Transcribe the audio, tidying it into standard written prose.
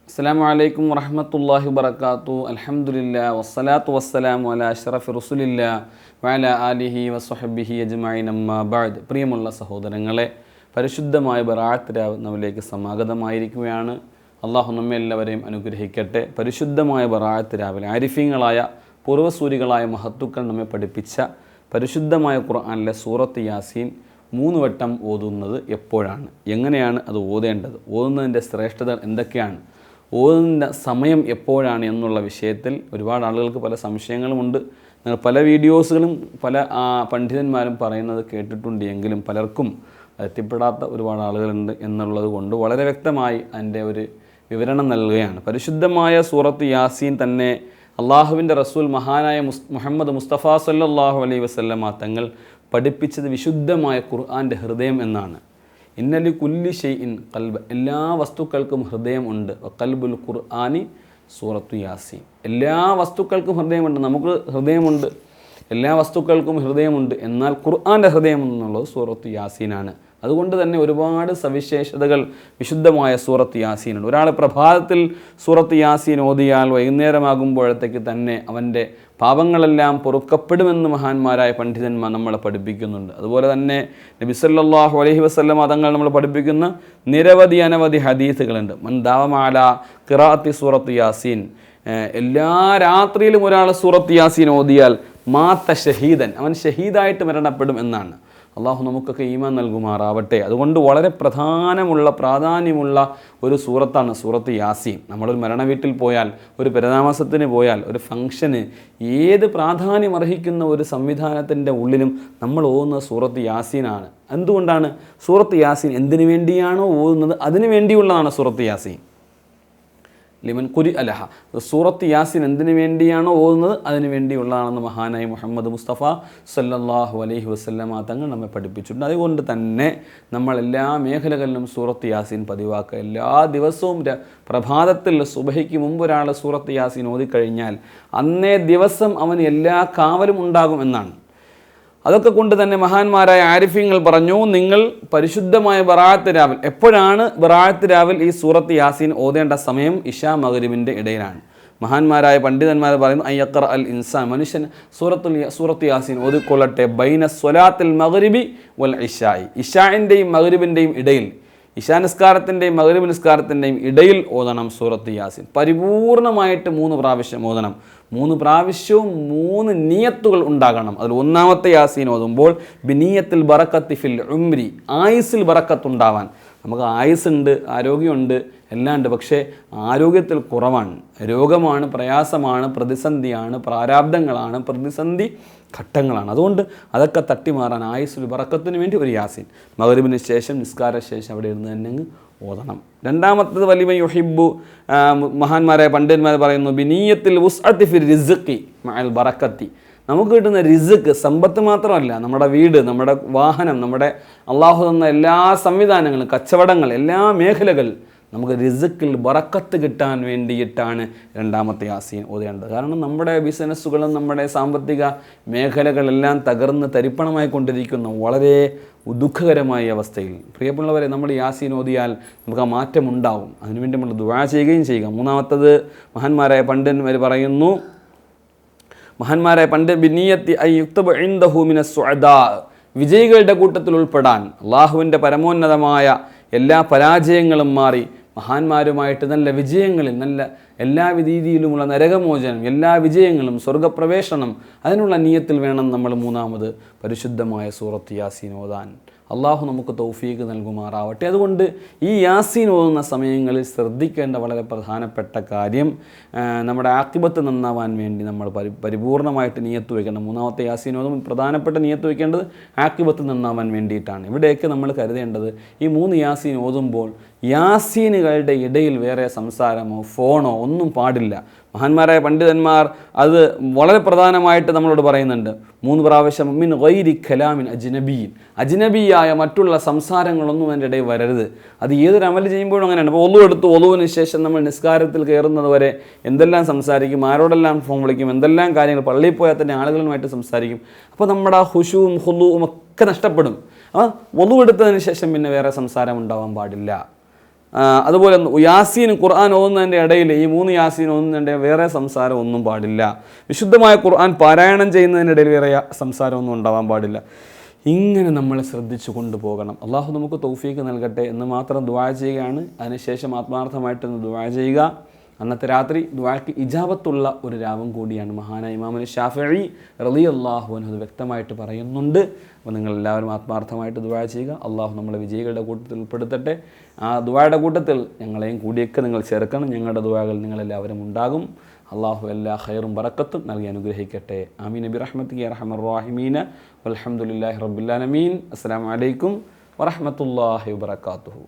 അസ്സലാമു അലൈക്കും വറഹ്മത്തുള്ളാഹി വബറകാതുഹു. അൽഹംദുലില്ലാ വസ്സലാത്തു വസ്സലാമു അലാ അഷ്റഫി റസൂലില്ലാ വഅലാ ആലിഹി വസ്വഹ്ബിഹി അജ്മഈൻ. അമ്മാ ബഅദ്. പ്രിയമുള്ള സഹോദരങ്ങളെ, പരിശുദ്ധമായ ബറാഅത്ത് രാവ് നമ്മിലേക്ക് സമാഗതമായിരിക്കുകയാണ്. അള്ളാഹു നമ്മെ എല്ലാവരെയും അനുഗ്രഹിക്കട്ടെ. പരിശുദ്ധമായ ബറാഅത്ത് രാവിലെ ആരിഫീങ്ങളായ പൂർവ്വസൂരികളായ മഹത്തുക്കൾ നമ്മെ പഠിപ്പിച്ച പരിശുദ്ധമായ ഖുർആനിലെ സൂറത്ത് യാസീൻ 3 വട്ടം ഓതുന്നത് എപ്പോഴാണ്, എങ്ങനെയാണ് അത് ഓതേണ്ടത്, ഓതുന്നതിൻ്റെ ശ്രേഷ്ഠത എന്തൊക്കെയാണ്, ഓതുന്ന സമയം എപ്പോഴാണ് എന്നുള്ള വിഷയത്തിൽ ഒരുപാട് ആളുകൾക്ക് പല സംശയങ്ങളുമുണ്ട്. നിങ്ങൾ പല വീഡിയോസുകളും പല പണ്ഡിതന്മാരും പറയുന്നത് കേട്ടിട്ടുണ്ട്. എങ്കിലും പലർക്കും എത്തിപ്പെടാത്ത ഒരുപാട് ആളുകളുണ്ട് എന്നുള്ളത് കൊണ്ട് വളരെ വ്യക്തമായി അതിൻ്റെ ഒരു വിവരണം നൽകുകയാണ്. പരിശുദ്ധമായ സൂറത്ത് യാസീൻ തന്നെ അള്ളാഹുവിൻ്റെ റസൂൽ മഹാനായ മുഹമ്മദ് മുസ്തഫ സല്ലല്ലാഹു അലൈഹി വസല്ലമ തങ്ങൾ പഠിപ്പിച്ചത് വിശുദ്ധമായ ഖുർആൻ്റെ ഹൃദയം എന്നാണ്. ഇന്നലി കുല്ലി ഷൈഇൻ ഖൽബ്, എല്ലാ വസ്തുക്കൾക്കും ഹൃദയം ഉണ്ട്. ഖൽബുൽ ഖുർആനി സൂറത്തു യാസീൻ. എല്ലാ വസ്തുക്കൾക്കും ഹൃദയമുണ്ട്. നമുക്ക് ഹൃദയമുണ്ട്, എല്ലാ വസ്തുക്കൾക്കും ഹൃദയമുണ്ട്. എന്നാൽ ഖുർആൻ്റെ ഹൃദയം എന്നുള്ളത് സൂറത്തു യാസീനാണ്. അതുകൊണ്ട് തന്നെ ഒരുപാട് സവിശേഷതകൾ വിശുദ്ധമായ സൂറത്ത് യാസീനുണ്ട്. ഒരാൾ പ്രഭാതത്തിൽ സൂറത്ത് യാസീൻ ഓതിയാൽ വൈകുന്നേരമാകുമ്പോഴത്തേക്ക് തന്നെ അവൻ്റെ പാപങ്ങളെല്ലാം പൊറുക്കപ്പെടുമെന്ന് മഹാന്മാരായ പണ്ഡിതന്മാർ നമ്മളെ പഠിപ്പിക്കുന്നുണ്ട്. അതുപോലെ തന്നെ നബി സല്ലല്ലാഹു അലൈഹി വസല്ലം തങ്ങൾ നമ്മൾ പഠിപ്പിക്കുന്ന അനവധി ഹദീസുകളുണ്ട്. മൻ ദാവമഅല ഖിറാഅത്തി സൂറത്ത് യാസീൻ, എല്ലാ രാത്രിയിലും ഒരാൾ സൂറത്ത് യാസീൻ ഓതിയാൽ മാത്ത ഷഹീദൻ, അവൻ ഷഹീദായിട്ട് മരണപ്പെടും എന്നാണ്. അള്ളാഹു നമുക്കൊക്കെ ഈമാൻ നൽകുമാറാവട്ടെ. അതുകൊണ്ട് വളരെ പ്രാധാന്യമുള്ള ഒരു സൂറത്താണ് സൂറത്ത് യാസീൻ. നമ്മളൊരു മരണ വീട്ടിൽ പോയാൽ, ഒരു പെരുന്നാമസത്തിന് പോയാൽ, ഒരു ഫംഗ്ഷന്, ഏത് പ്രാധാന്യം അർഹിക്കുന്ന ഒരു സംവിധാനത്തിൻ്റെ ഉള്ളിലും നമ്മൾ ഓതുന്ന സൂറത്ത് യാസീനാണ്. എന്തുകൊണ്ടാണ്? സൂറത്ത് യാസീൻ എന്തിനു വേണ്ടിയാണോ ഓതുന്നത് അതിനു വേണ്ടിയുള്ളതാണ് സൂറത്ത് യാസീൻ. ലിമൻ കുരി അലഹ, സൂറത്ത് യാസീൻ എന്തിനു വേണ്ടിയാണോ ഓതുന്നത് അതിനു വേണ്ടിയുള്ളതാണെന്ന് മഹാനായ മുഹമ്മദ് മുസ്തഫ സല്ലല്ലാഹു അലൈഹി വസല്ലമ തങ്ങൾ നമ്മെ പഠിപ്പിച്ചിട്ടുണ്ട്. അതുകൊണ്ട് തന്നെ നമ്മൾ എല്ലാ മേഖലകളിലും സൂറത്ത് യാസീൻ പതിവാക്കുക. എല്ലാ ദിവസവും പ്രഭാതത്തിൽ സുബഹിക്ക് മുമ്പ് ഒരാൾ സൂറത്ത് യാസീൻ ഓതിക്കഴിഞ്ഞാൽ അന്നേ ദിവസം അവന് എല്ലാ കാവലും ഉണ്ടാകും എന്നാണ്. അതൊക്കെ കൊണ്ട് തന്നെ മഹാന്മാരായ ആരിഫീങ്ങൾ പറഞ്ഞു, നിങ്ങൾ പരിശുദ്ധമായ ബറാഅത്ത് രാവിൽ, എപ്പോഴാണ് ബറാഅത്ത് രാവിൽ ഈ സൂറത്ത് യാസീൻ ഓതേണ്ട സമയം? ഇശാ മഗ്രിബിൻ്റെ ഇടയിലാണ്. മഹാന്മാരായ പണ്ഡിതന്മാർ പറയുന്നു, അയ്യഖറ അൽ ഇൻസാൻ, മനുഷ്യൻ സൂറത്ത് യാസീൻ ഓതിക്കൊള്ളട്ടെ ബൈന സ്വലാത്തിൽ മഗ്രിബി വൽ ഇശായി, ഇശാഇൻ്റെയും മഗ്രിബിൻ്റെയും ഇടയിൽ, ഇശാ നിസ്കാരത്തിൻ്റെയും മഗ്രിബ് നിസ്കാരത്തിൻ്റെയും ഇടയിൽ ഓതണം സൂറത്ത് യാസീൻ. പരിപൂർണമായിട്ട് 3 പ്രാവശ്യം ഓതണം. 3 പ്രാവശ്യവും 3 നിയത്തുകൾ ഉണ്ടാകണം. അതിൽ ഒന്നാമത്തെ യാസീൻ ഓതുമ്പോൾ ബിനിയത്തിൽ ബറക്കത്തി ഫിൽ ഉംരി, ആയുസ്സിൽ ബറക്കത്തുണ്ടാവാൻ. നമുക്ക് ആയുസ്സുണ്ട്, ആരോഗ്യമുണ്ട്, എല്ലാം ഉണ്ട്. പക്ഷേ ആരോഗ്യത്തിൽ കുറവാണ്, രോഗമാണ്, പ്രയാസമാണ്, പ്രതിസന്ധിയാണ്, പ്രാരാബ്ദങ്ങളാണ്, പ്രതിസന്ധി ഘട്ടങ്ങളാണ്. അതുകൊണ്ട് അതൊക്കെ തട്ടിമാറാൻ ആയുസ്സിൽ ബറക്കത്തിന് വേണ്ടി ഒരു യാസീൻ മഗ്രിബിന് ശേഷം, നിസ്കാര ശേഷം അവിടെ ഇരുന്ന് തന്നെ ഓതണം. രണ്ടാമത്തത് വലിമ യുഹിബ്ബു, മഹാന്മാരായ പണ്ഡിതന്മാർ പറയുന്നു, ബിനിയത്തിൽ വുസ്അത്തി ഫിർ റിസ്ഖി മഅൽ ബറക്കത്തി, നമുക്ക് കിട്ടുന്ന റിസ്ക് സമ്പത്ത് മാത്രമല്ല, നമ്മുടെ വീട്, നമ്മുടെ വാഹനം, നമ്മുടെ അള്ളാഹു തന്ന എല്ലാ സംവിധാനങ്ങളും, കച്ചവടങ്ങൾ, എല്ലാ മേഖലകൾ, നമുക്ക് റിസ്ക്കിൽ ബറക്കത്ത് കിട്ടാൻ വേണ്ടിയിട്ടാണ് രണ്ടാമത്തെ യാസീൻ ഓതേണ്ടത്. കാരണം നമ്മുടെ ബിസിനസ്സുകളും നമ്മുടെ സാമ്പത്തിക മേഖലകളെല്ലാം തകർന്ന് തരിപ്പണമായി കൊണ്ടിരിക്കുന്ന വളരെ ദുഃഖകരമായ അവസ്ഥയിൽ, പ്രിയമുള്ളവരെ, നമ്മൾ യാസീൻ ഓതിയാൽ നമുക്ക് ആ മാറ്റമുണ്ടാകും. അതിനുവേണ്ടി നമ്മൾ ദുആ ചെയ്യുകയും ചെയ്യുക. മൂന്നാമത്തത് മഹാന്മാരായ പണ്ഡിതന്മാർ പറയുന്നു, ബിനിയത്തി അയ്യുക്തബ ഇൻദഹു മിനസ് സുഅദാ, വിജയികളുടെ കൂട്ടത്തിൽ ഉൾപ്പെടാൻ, അള്ളാഹുവിൻ്റെ പരമോന്നതമായ എല്ലാ പരാജയങ്ങളും മാറി മഹാന്മാരുമായിട്ട് നല്ല വിജയങ്ങളിൽ, നല്ല എല്ലാ രീതിയിലുമുള്ള നരകമോചനം, എല്ലാ വിജയങ്ങളും, സ്വർഗപ്രവേശനം, അതിനുള്ള നിയത്തിൽ വേണം നമ്മൾ മൂന്നാമത് പരിശുദ്ധമായ സൂറത്ത് യാസീൻ ഓതാൻ. അള്ളാഹു നമുക്ക് തൗഫീഖ് നൽകുമാറാവട്ടെ. അതുകൊണ്ട് ഈ യാസീൻ ഓതുന്ന സമയങ്ങളിൽ ശ്രദ്ധിക്കേണ്ട വളരെ പ്രധാനപ്പെട്ട കാര്യം, നമ്മുടെ ആഖിബത്ത് നന്നാവാൻ വേണ്ടി നമ്മൾ പരിപൂർണമായിട്ട് നിയത്ത് വയ്ക്കണം. മൂന്നാമത്തെ യാസീൻ ഓതും പ്രധാനപ്പെട്ട നിയത്ത് വയ്ക്കേണ്ടത് ആഖിബത്ത് നന്നാവാൻ വേണ്ടിയിട്ടാണ്. ഇവിടെയൊക്കെ നമ്മൾ കരുതേണ്ടത്, ഈ 3 യാസീൻ ഓതുമ്പോൾ യാസീനുകളുടെ ഇടയിൽ വേറെ സംസാരമോ ഫോണോ ഒന്നും പാടില്ല. മഹാന്മാരായ പണ്ഡിതന്മാർ അത് വളരെ പ്രധാനമായിട്ട് നമ്മളോട് പറയുന്നുണ്ട്. 3 പ്രാവശ്യം മിൻ ഗൈരി കലാമിൻ അജ്നബിയിൻ, അജ്നബിയായ മറ്റുള്ള സംസാരങ്ങളൊന്നും അതിൻ്റെ ഇടയിൽ വരരുത്. അത് ഏതൊരു അമൽ ചെയ്യുമ്പോഴും അങ്ങനെയാണ്. ഇപ്പോൾ ഒളു എടുത്ത് ഒളുവിന് ശേഷം നമ്മൾ നിസ്കാരത്തിൽ കയറുന്നത് വരെ എന്തെല്ലാം സംസാരിക്കും, ആരോടെല്ലാം ഫോൺ വിളിക്കും, എന്തെല്ലാം കാര്യങ്ങൾ, പള്ളിയിൽ പോയാൽ തന്നെ ആളുകളുമായിട്ട് സംസാരിക്കും. അപ്പോൾ നമ്മുടെ ഹുശുവും ഹുലുവും ഒക്കെ നഷ്ടപ്പെടും. ഒളു എടുത്തതിന് ശേഷം പിന്നെ വേറെ സംസാരം ഉണ്ടാവാൻ പാടില്ല. അതുപോലെ യാസീൻ ഖുർആൻ ഓതുന്നതിൻ്റെ ഇടയിൽ ഈ 3 യാസീൻ ഓതുന്നതിൻ്റെ വേറെ സംസാരം ഒന്നും പാടില്ല. വിശുദ്ധമായ ഖുർആൻ പാരായണം ചെയ്യുന്നതിൻ്റെ ഇടയിൽ വേറെ സംസാരമൊന്നും ഉണ്ടാവാൻ പാടില്ല. ഇങ്ങനെ നമ്മൾ ശ്രദ്ധിച്ചു കൊണ്ടുപോകണം. അള്ളാഹു നമുക്ക് തൗഫീക്ക് നൽകട്ടെ എന്ന് മാത്രം ദുആ ചെയ്യുകയാണ്. അതിനുശേഷം ആത്മാർത്ഥമായിട്ടൊന്ന് ദുആ ചെയ്യുക. അന്നത്തെ രാത്രി ദുആക്ക് ഇജാബത്തുള്ള ഒരു രാവും കൂടിയാണ്. മഹാനായ ഇമാം ശാഫിഈ റളിയല്ലാഹു അൻഹു അത് വ്യക്തമായിട്ട് പറയുന്നുണ്ട്. അപ്പോൾ നിങ്ങളെല്ലാവരും ആത്മാർത്ഥമായിട്ട് ദുആ ചെയ്യുക. അള്ളാഹു നമ്മളെ വിജയികളുടെ കൂട്ടത്തിൽ ഉൾപ്പെടുത്തട്ടെ. ആ ദുആയുടെ കൂട്ടത്തിൽ ഞങ്ങളെയും കൂടിയൊക്കെ നിങ്ങൾ ചേർക്കണം. ഞങ്ങളുടെ ദുആകൾ നിങ്ങളെല്ലാവരും ഉണ്ടാകും. അള്ളാഹു എല്ലാ ഖൈറും ബറക്കത്തും നൽകി അനുഗ്രഹിക്കട്ടെ. ആമീൻ ബിറഹ്മതിക യാ അർഹമർ റഹീമീൻ. വൽഹംദുലില്ലാഹി റബ്ബിൽ ആലമീൻ. അസ്സലാമു അലൈക്കും വറഹ്മത്തുള്ളാഹി വബറകാതുഹു.